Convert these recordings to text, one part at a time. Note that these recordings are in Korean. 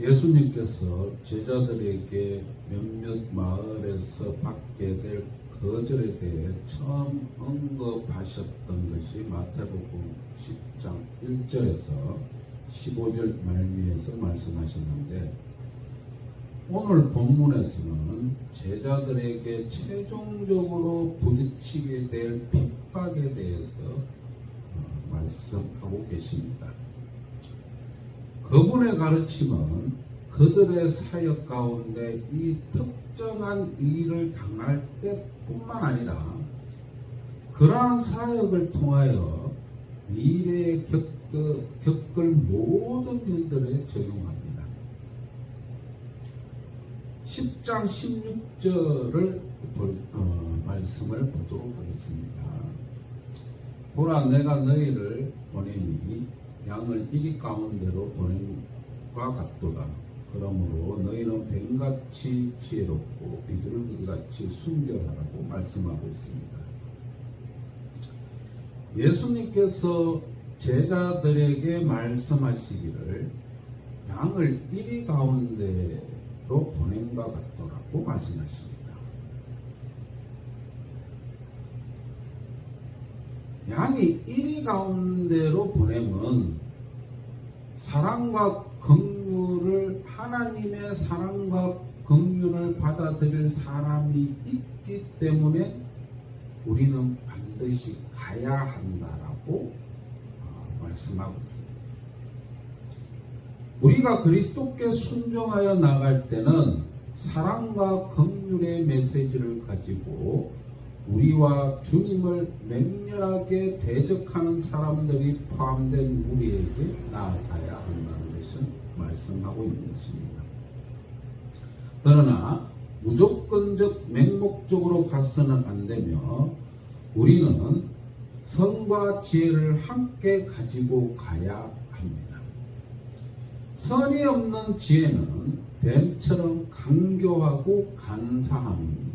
예수님께서 제자들에게 몇몇 마을에서 받게 될 거절에 대해 처음 언급하셨던 것이 마태복음 10장 1절에서 15절 말미에서 말씀하셨는데, 오늘 본문에서는 제자들에게 최종적으로 부딪히게 될 핍박에 대해서 말씀하고 계십니다. 그분의 가르침은 그들의 사역 가운데 이 특정한 일을 당할 때뿐만 아니라 그러한 사역을 통하여 미래에 겪을 모든 일들에 적용합니다. 10장 16절을 말씀을 보도록 하겠습니다. 보라, 내가 너희를 보내니 양을 이리 가운데로 보냄과 같도다. 그러므로 너희는 뱀같이 지혜롭고 비둘기같이 순결하라고 말씀하고 있습니다. 예수님께서 제자들에게 말씀하시기를 양을 이리 가운데로 보냄과 같도라고 말씀하십니다. 양이 이리 가운데로 보내면 사랑과 긍휼을, 하나님의 사랑과 긍휼을 받아들일 사람이 있기 때문에 우리는 반드시 가야 한다라고 말씀하고 있습니다. 우리가 그리스도께 순종하여 나갈 때는 사랑과 긍휼의 메시지를 가지고 우리와 주님을 맹렬하게 대적하는 사람들이 포함된 무리에게 나아가야 한다는 것을 말씀하고 있는 것입니다. 그러나 무조건적 맹목적으로 가서는 안 되며 우리는 선과 지혜를 함께 가지고 가야 합니다. 선이 없는 지혜는 뱀처럼 강교하고 간사함입니다.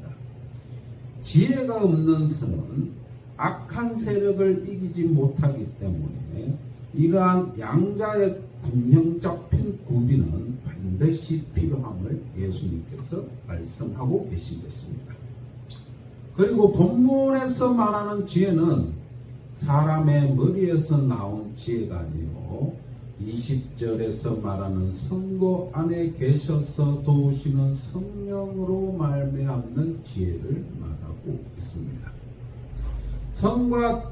지혜가 없는 선은 악한 세력을 이기지 못하기 때문에 이러한 양자의 균형 잡힌 구비는 반드시 필요함을 예수님께서 말씀하고 계신 것입니다. 그리고 본문에서 말하는 지혜는 사람의 머리에서 나온 지혜가 아니고 20절에서 말하는 성도 안에 계셔서 도우시는 성령으로 말미암는 지혜를 말하고 있습니다. 성과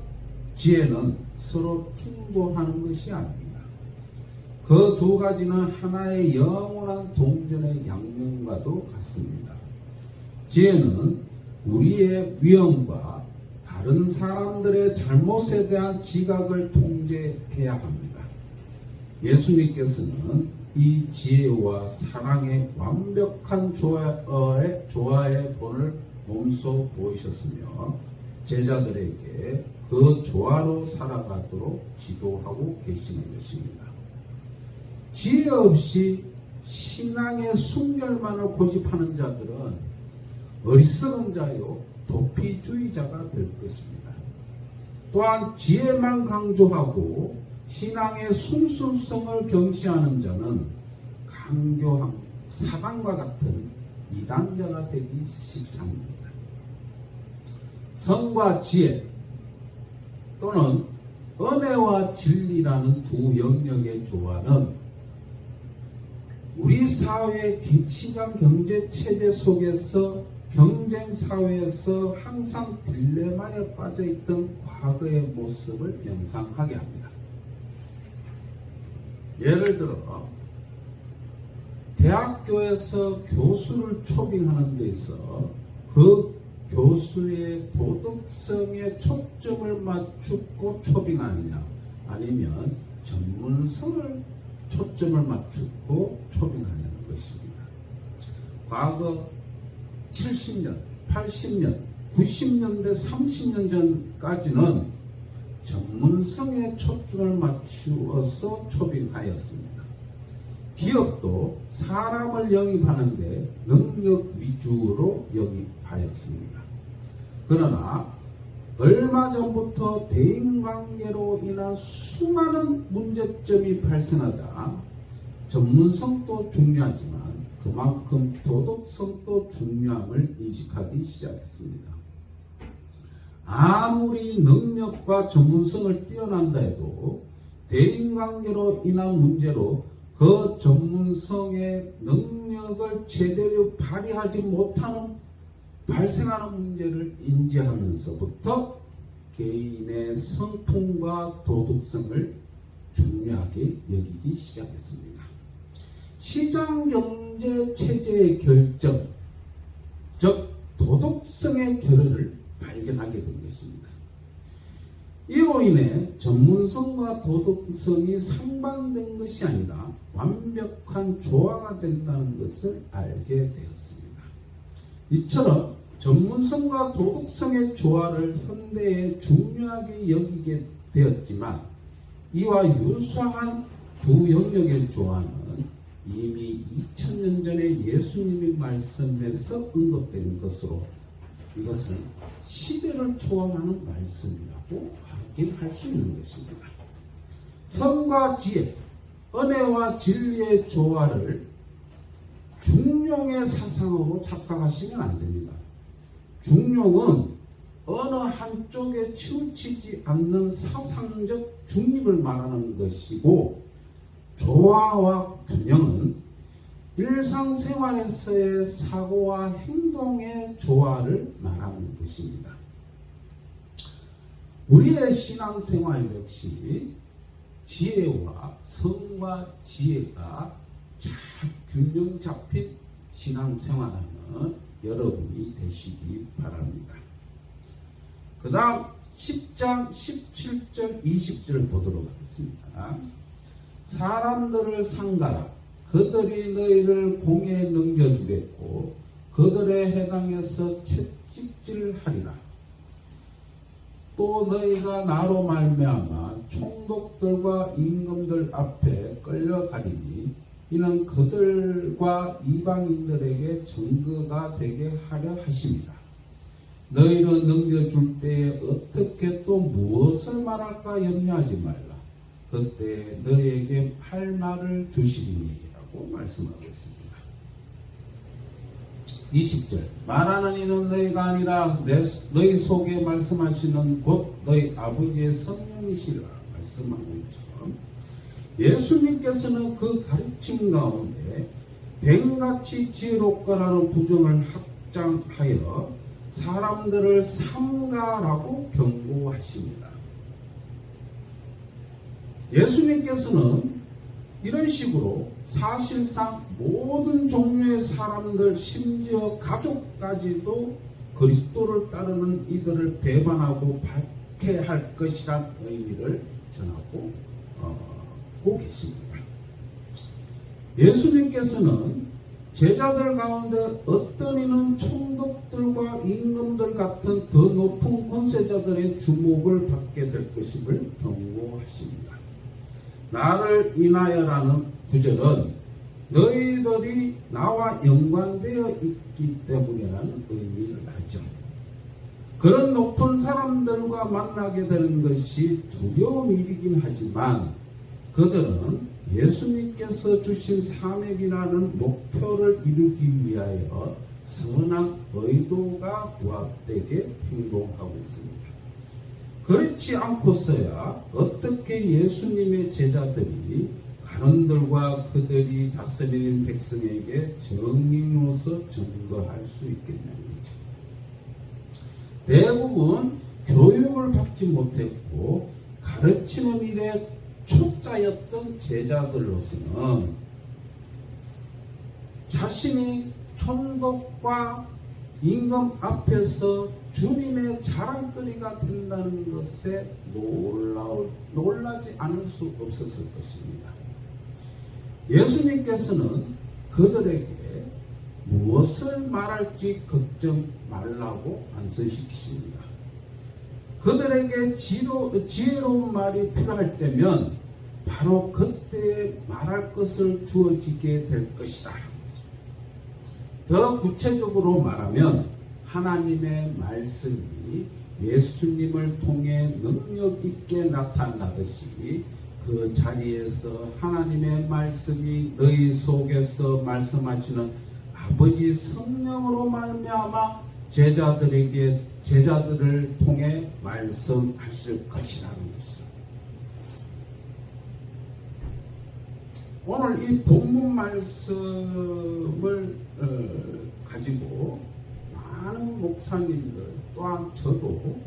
지혜는 서로 충돌하는 것이 아닙니다. 그 두 가지는 하나의 영원한 동전의 양면과도 같습니다. 지혜는 우리의 위험과 다른 사람들의 잘못에 대한 지각을 통제해야 합니다. 예수님께서는 이 지혜와 사랑의 완벽한 조화의 본을 몸소 보이셨으며 제자들에게 그 조화로 살아가도록 지도하고 계시는 것입니다. 지혜 없이 신앙의 순결만을 고집하는 자들은 어리석은 자요 도피주의자가 될 것입니다. 또한 지혜만 강조하고 신앙의 순수성을 경시하는 자는 강교한 사단과 같은 이단자가 되기 십상입니다. 성과 지혜 또는 은혜와 진리라는 두 영역의 조화는 우리 사회의 시장 경제 체제 속에서 경쟁 사회에서 항상 딜레마에 빠져있던 과거의 모습을 연상하게 합니다. 예를 들어 대학교에서 교수를 초빙하는 데 있어 그 교수의 도덕성에 초점을 맞추고 초빙하느냐, 아니면 전문성을 초점을 맞추고 초빙하는 것입니다. 과거 70년, 80년, 90년대 30년 전까지는 전문성에 초점을 맞추어서 초빙하였습니다. 기업도 사람을 영입하는데 능력 위주로 영입하였습니다. 그러나 얼마 전부터 대인관계로 인한 수많은 문제점이 발생하자 전문성도 중요하지만 그만큼 도덕성도 중요함을 인식하기 시작했습니다. 아무리 능력과 전문성을 뛰어난다 해도 대인관계로 인한 문제로 그 전문성의 능력을 제대로 발휘하지 못하는 발생하는 문제를 인지하면서부터 개인의 성품과 도덕성을 중요하게 여기기 시작했습니다. 시장경제 체제의 결정, 즉 도덕성의 결여를 발견하게 된 것입니다. 이로 인해 전문성과 도덕성이 상반된 것이 아니라 완벽한 조화가 된다는 것을 알게 되었습니다. 이처럼 전문성과 도덕성의 조화를 현대에 중요하게 여기게 되었지만 이와 유사한 두 영역의 조화는 이미 2000년 전에 예수님의 말씀에서 언급된 것으로 이것은 시대를 초월하는 말씀이라고 확인할 수 있는 것입니다. 성과 지혜, 은혜와 진리의 조화를 중용의 사상으로 착각하시면 안 됩니다. 중용은 어느 한쪽에 치우치지 않는 사상적 중립을 말하는 것이고, 조화와 균형은 일상생활에서의 사고와 행동의 조화를 말하는 것입니다. 우리의 신앙생활 역시 지혜와 성과 지혜가 잘 균형 잡힌 신앙생활하는 여러분이 되시기 바랍니다. 그 다음 10장 17절 20절 보도록 하겠습니다. 사람들을 상가라. 그들이 너희를 공에 넘겨주겠고 그들의 해당에서 채찍질하리라. 또 너희가 나로 말미암아 총독들과 임금들 앞에 끌려가리니 이는 그들과 이방인들에게 증거가 되게 하려 하십니다. 너희를 넘겨줄 때에 어떻게 또 무엇을 말할까 염려하지 말라. 그때 너희에게 할 말을 주시리니라고 말씀하고 있습니다. 20절 말하는 이는 너희가 아니라 너희 속에 말씀하시는 곧 너희 아버지의 성령이시라 말씀하고 있죠. 예수님께서는 그 가르침 가운데 뱀같이 지혜롭거라는 부정을 확장하여 사람들을 삼가라고 경고하십니다. 예수님께서는 이런 식으로 사실상 모든 종류의 사람들, 심지어 가족까지도 그리스도를 따르는 이들을 배반하고 박해할 것이란 의미를 전하고 계십니다. 예수님께서는 제자들 가운데 어떤 이는 총독들과 임금들 같은 더 높은 권세자들의 주목을 받게 될 것임을 경고하십니다. 나를 인하여라는 구절은 너희들이 나와 연관되어 있기 때문이라는 의미를 하죠. 그런 높은 사람들과 만나게 되는 것이 두려운 일이긴 하지만 그들은 예수님께서 주신 사명이라는 목표를 이루기 위하여 선한 의도가 부합되게 행동하고 있습니다. 그렇지 않고서야 어떻게 예수님의 제자들이 간원들과 그들이 다스리는 백성에게 정인으로서 증거할 수 있겠냐는 거죠. 대부분 교육을 받지 못했고 가르치는 일에 초짜였던 제자들로서는 자신이 총독과 임금 앞에서 주님의 자랑거리가 된다는 것에 놀라지 않을 수 없었을 것입니다. 예수님께서는 그들에게 무엇을 말할지 걱정 말라고 안수시키십니다. 그들에게 지혜로운 말이 필요할 때면 바로 그때 말할 것을 주어지게 될 것이다. 더 구체적으로 말하면 하나님의 말씀이 예수님을 통해 능력 있게 나타나듯이 그 자리에서 하나님의 말씀이 너희 속에서 말씀하시는 아버지 성령으로 말미암아 제자들을 통해 말씀하실 것이라는 것이죠. 오늘 이 본문 말씀을 가지고 많은 목사님들 또한 저도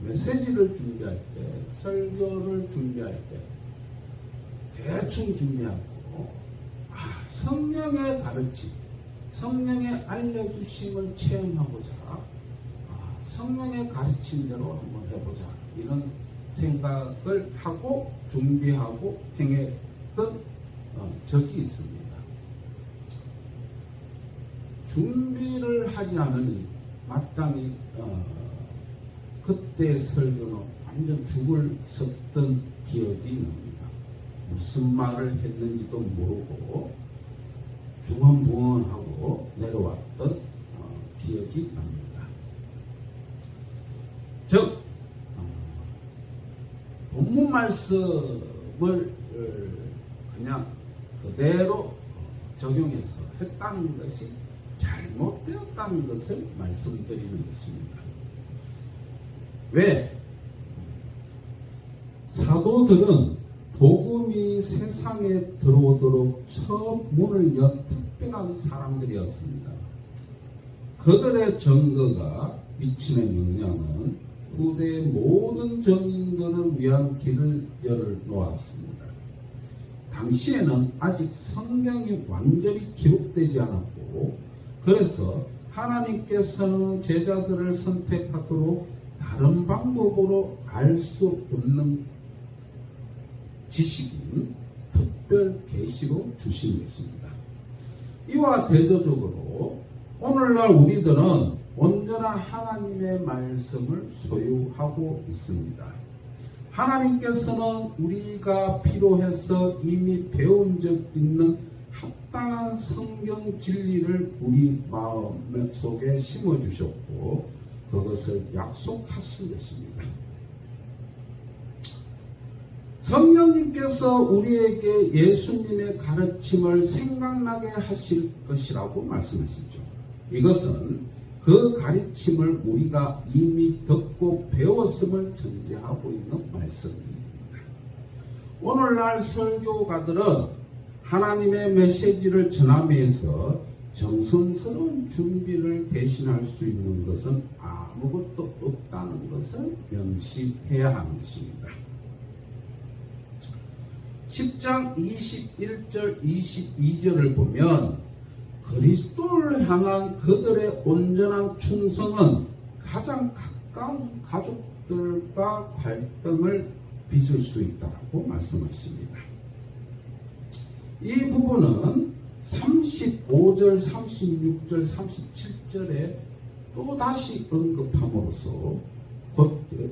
메시지를 준비할 때, 설교를 준비할 때 대충 준비하고 성령의 가르침, 성령의 알려주심을 체험하고자 성령의 가르침대로 한번 해보자 이런 생각을 하고 준비하고 행했던 적이 있습니다. 준비를 하지 않으니 마땅히 그때 설교는 완전 죽을 섰던 기억이 납니다. 무슨 말을 했는지도 모르고 중언부언하고 내려왔던 기억이 납니다. 즉 본문 말씀을 그냥 그대로 적용해서 했다는 것이 잘못되었다는 것을 말씀드리는 것입니다. 왜? 사도들은 복음이 세상에 들어오도록 처음 문을 연 특별한 사람들이었습니다. 그들의 증거가 미치는 영향은 후대의 모든 정인들을 위한 길을 열어놓았습니다. 당시에는 아직 성경이 완전히 기록되지 않았고, 그래서 하나님께서는 제자들을 선택하도록 다른 방법으로 알 수 없는 지식인 특별 계시로 주신 것입니다. 이와 대조적으로 오늘날 우리들은 온전한 하나님의 말씀을 소유하고 있습니다. 하나님께서는 우리가 필요해서 이미 배운 적 있는 합당한 성경 진리를 우리 마음 속에 심어주셨고 그것을 약속하신 것입니다. 성령님께서 우리에게 예수님의 가르침을 생각나게 하실 것이라고 말씀하시죠. 이것은 그 가르침을 우리가 이미 듣고 배웠음을 전제하고 있는 말씀입니다. 오늘날 설교가들은 하나님의 메시지를 전함에서 정성스러운 준비를 대신할 수 있는 것은 아무것도 없다는 것을 명심해야 하는 것입니다. 10장 21절 22절을 보면 그리스도를 향한 그들의 온전한 충성은 가장 가까운 가족들과 갈등을 빚을 수 있다고 말씀하십니다. 이 부분은 35절, 36절, 37절에 또 다시 언급함으로써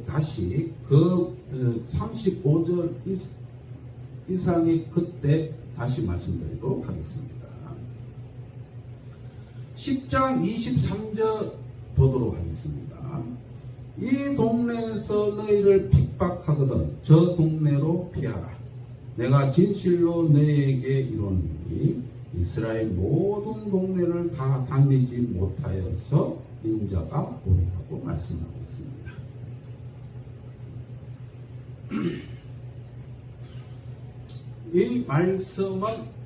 다시 그 35절 이상의 그때 다시 말씀드리도록 하겠습니다. 10장 23절 보도록 하겠습니다. 이 동네에서 너희를 핍박하거든 저 동네로 피하라. 내가 진실로 너희에게 이르노니 이스라엘 모든 동네를 다 다니지 못하여서 인자가 오리라고 말씀하고 있습니다. 이 말씀은